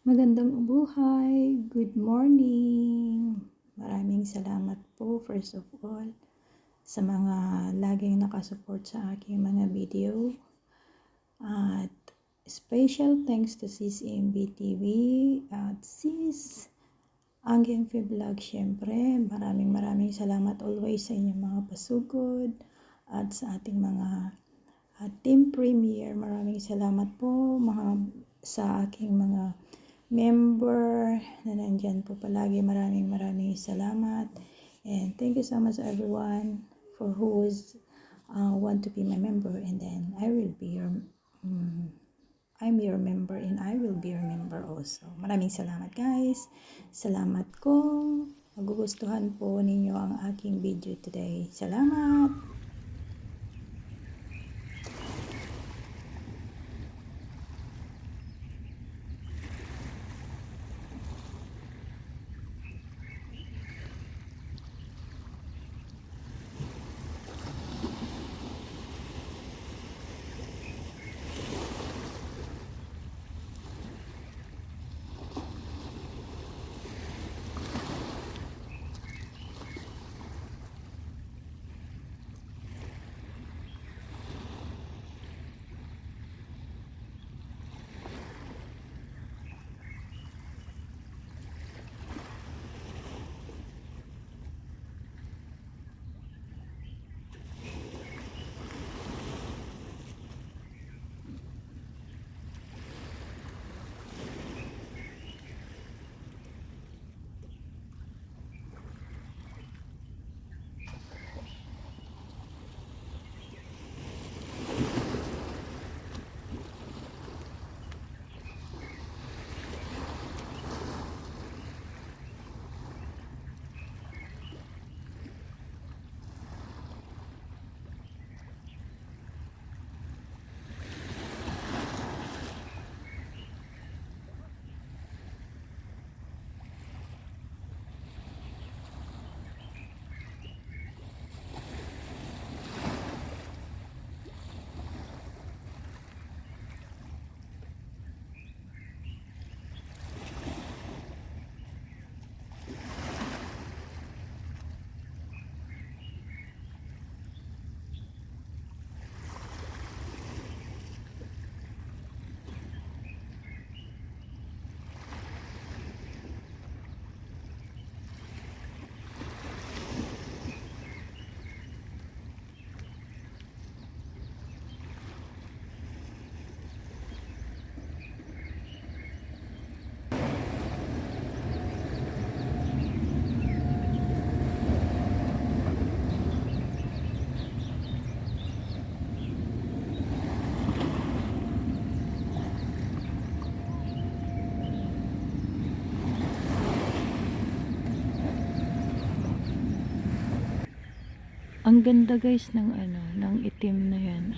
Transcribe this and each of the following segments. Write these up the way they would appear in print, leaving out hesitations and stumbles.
Magandang buhay, good morning. Maraming salamat po first of all sa mga laging nakasupport sa aking mga video. At special thanks to Sis MB TV at Sis Angeng Vlog syempre. Maraming salamat always sa inyong mga pasugod at sa ating mga team premier. Maraming salamat po sa aking mga member na nandyan po palagi. Maraming salamat. And thank you so much everyone for who is want to be my member, and then I will be your I'm your member and I will be your member also. Maraming salamat guys. Salamat kung magugustuhan po ninyo ang aking video today. Salamat. Ang ganda guys ng ng itim na yan.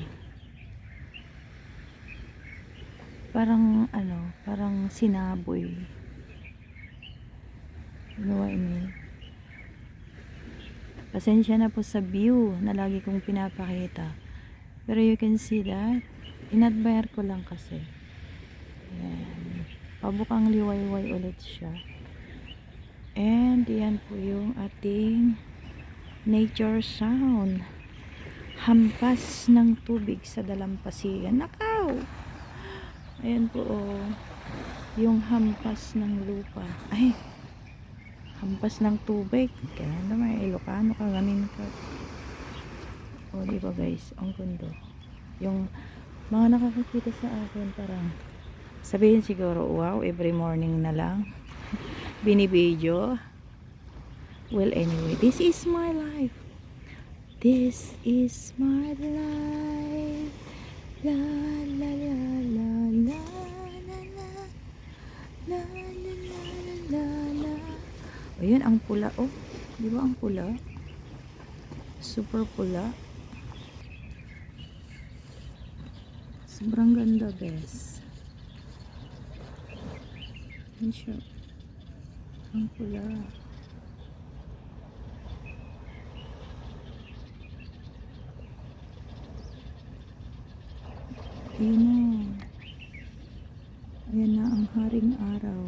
Parang sinaboy. You know what I mean? Pasensya na po sa view na lagi kong pinapakita. Pero you can see that. Inadmire ko lang kasi. Ayan. Pabukang liwayway ulit siya. And yan po yung ating nature sound. Hampas ng tubig sa dalampasigan. Nakaw! Ayan po yung hampas ng lupa. Ay! Hampas ng tubig. Kaya naman, Ilocano ka, ganin ka. Diba guys? Ang gundo. Yung mga nakakakita sa akin, parang sabihin siguro, wow, every morning na lang. Binibidyo. Well, anyway, this is my life. This is my life. La la la la la la la la la la la. Ayan ang pula. Oh, di ba ang pula? Super pula. Sobrang ganda, guys. Ayan siya. Ang pula. Ayan na. Ayan na ang haring araw.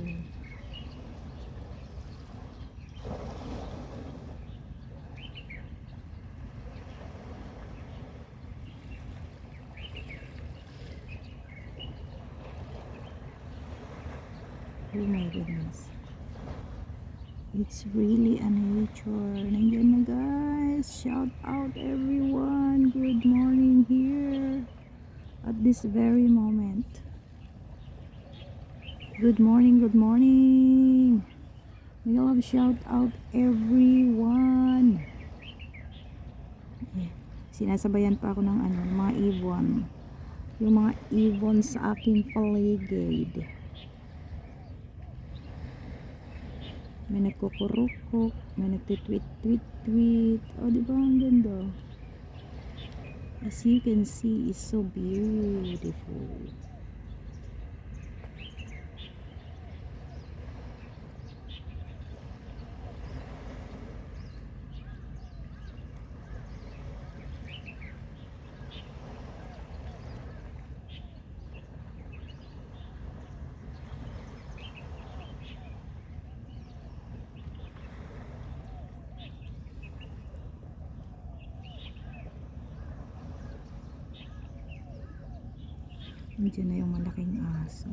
Oh my goodness. It's really a nature. Nandiyan na guys. Shout out everyone. Good morning here. At this very moment. Good morning, good morning. We love shout out everyone. Sinasabayan pa ako ng mga ibon. Yung mga ibon sa aking paligid. May nagkukurukok, may nagtitweet-tweet-tweet. Oh, di ba ang ganda? As you can see, it's so beautiful. Nandiyan na yung malaking aso.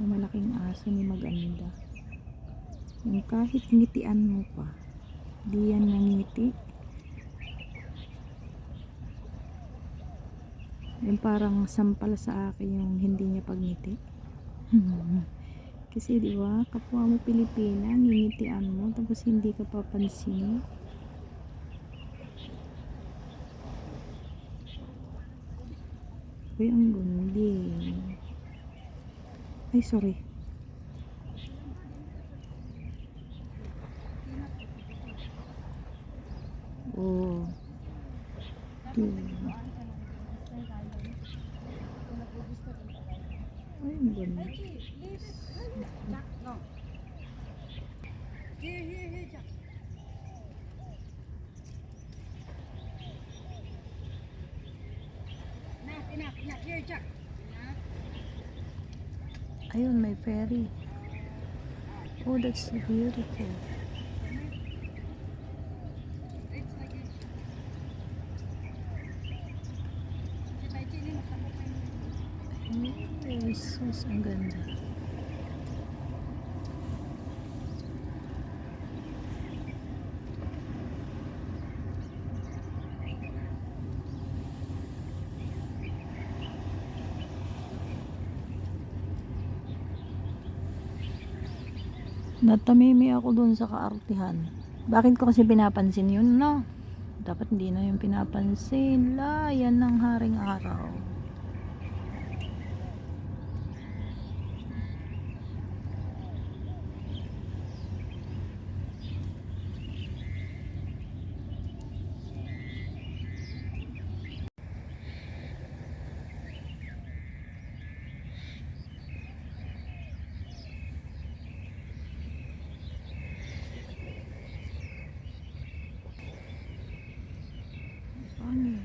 Yung malaking aso ni maganda. Yung kahit ngitian mo pa, di yan nangiti. Yung parang sampal sa akin yung hindi niya pagngiti. Kasi di ba, kapwa mo Pilipina, ngingitian mo, tapos hindi ka papansin. Uy, ang gundi. Ay, sorry. Oh. Ay, ang gundi. Ayun, may ferry. Oh, that's so beautiful. Oh, sus, ang ganda. Natamimi ako dun sa kaartihan. Bakit ko kasi pinapansin yun, no? Dapat hindi na yung pinapansin. Yan ng haring araw. Ano?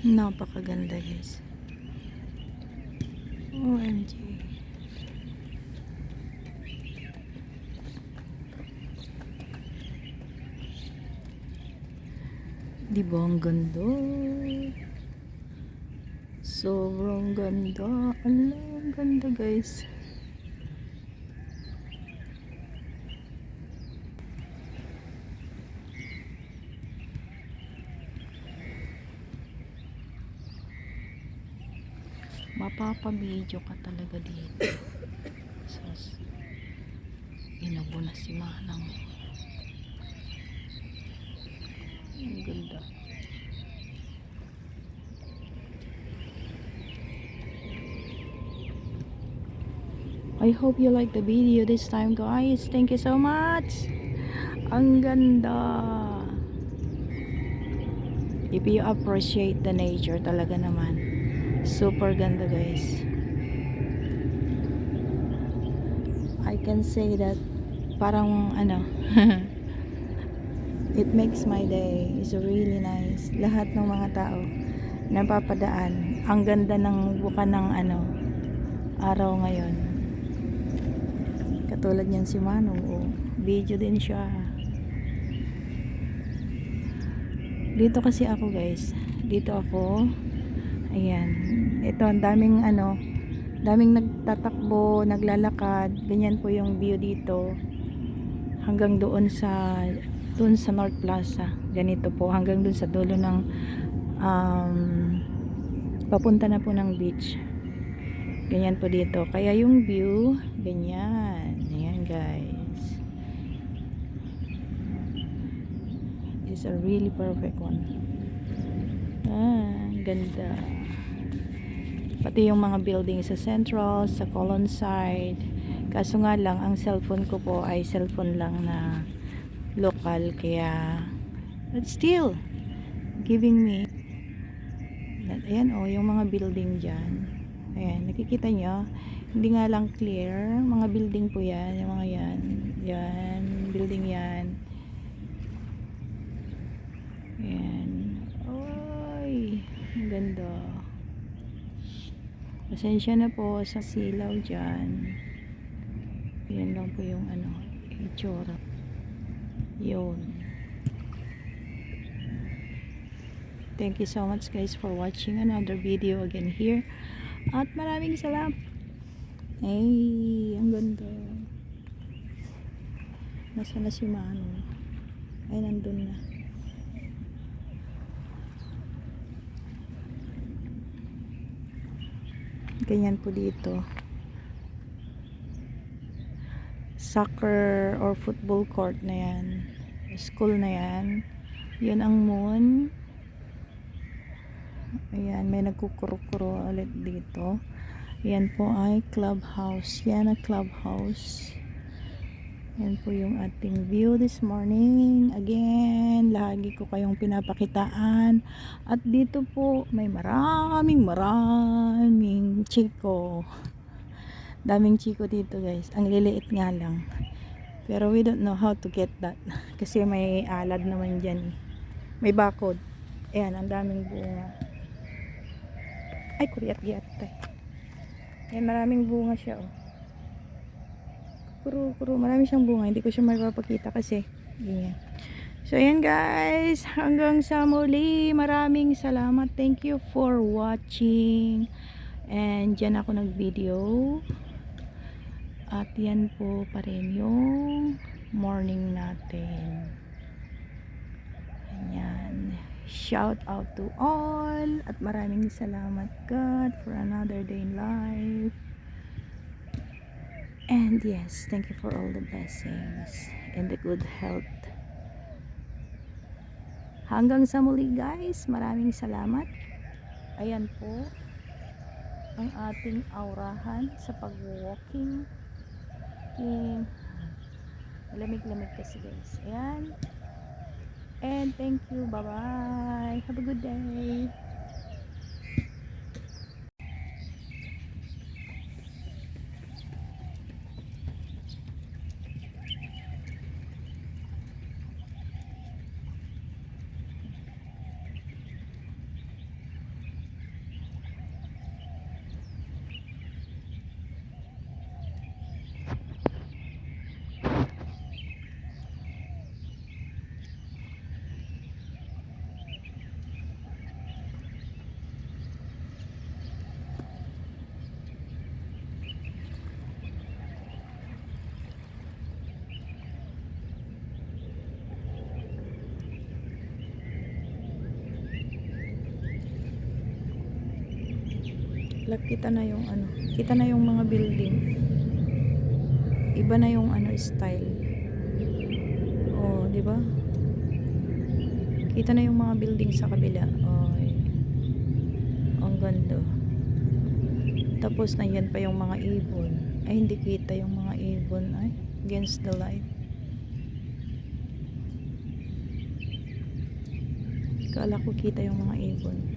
Napakaganda guys. OMG. Di ba ang ganda? Sobrang ganda. Ala, ang ganda guys. Mapapabidyo ka talaga dito. Sus, inubo na si Manang. Ang ganda. I hope you like the video this time guys. Thank you so much. Ang ganda. If you appreciate the nature talaga naman. Super ganda guys. I can say that parang ano it makes my day. It's really nice. Lahat ng mga tao napapadaan. Ang ganda ng buka ng ano araw ngayon. Katulad niyan si Manong, oh. Video din siya. Dito kasi ako guys. Dito ako. Ayan. Ito ang daming ano, daming nagtatakbo, naglalakad. Ganyan po yung view dito. Hanggang doon sa North Plaza. Ganito po hanggang doon sa dulo ng papunta na po ng beach. Ganyan po dito. Kaya yung view, ganyan. Ayan guys. It's a really perfect one. Ganda. Pati yung mga building sa Central, sa Colon side. Kaso nga lang, ang cellphone ko po ay cellphone lang na local. Kaya, but still, giving me. Ayan oh, yung mga building dyan. Ayan, nakikita nyo. Hindi nga lang clear. Mga building po yan. Yung mga yan. Yan, building yan. Ayan. Oy, ang ganda. Pasensya na po sa silaw dyan. Yan lang po yung ano, itsura. Yun. Thank you so much guys for watching another video again here. At maraming salamat. Ay, ang ganda. Nasaan na si Manong? Ay, nandun na. Ganyan po dito. Soccer or football court na yan. School na yan. Yun ang moon. Ayan, may nagkukuro-kuro ulit dito. Yan po ay clubhouse. Yan ang clubhouse. Yan po yung ating view this morning. Again, lagi ko kayong pinapakitaan. At dito po, may maraming chiko. Daming chiko dito guys. Ang liliit nga lang. Pero we don't know how to get that. Kasi may alad naman dyan. May bakod. Ayan, ang daming bunga. Ay, kuriyat-giyat tayo. Ayan, maraming bunga siya, oh. Kuro. Marami siyang bunga. Hindi ko siya mapapakita kasi. Ganyan. So, ayan guys. Hanggang sa muli. Maraming salamat. Thank you for watching. And dyan ako nag-video. At yan po pa rin yung morning natin. Ayan. Shout out to all. At maraming salamat God for another day in life. And yes, thank you for all the blessings and the good health. Hanggang sa muli guys, maraming salamat. Ayan po ang ating aurahan sa pag-walking. Lamig-lamig kasi guys. Ayan. And thank you. Bye-bye. Have a good day. Kita na yung ano, kita na yung mga building. Iba na yung ano style. Oh, 'di ba? Kita na yung mga building sa kabila. Oh, ang ganda. Tapos na yan pa yung mga ibon. Ay, hindi kita yung mga ibon. Ay, against the light. Kala ko kita yung mga ibon.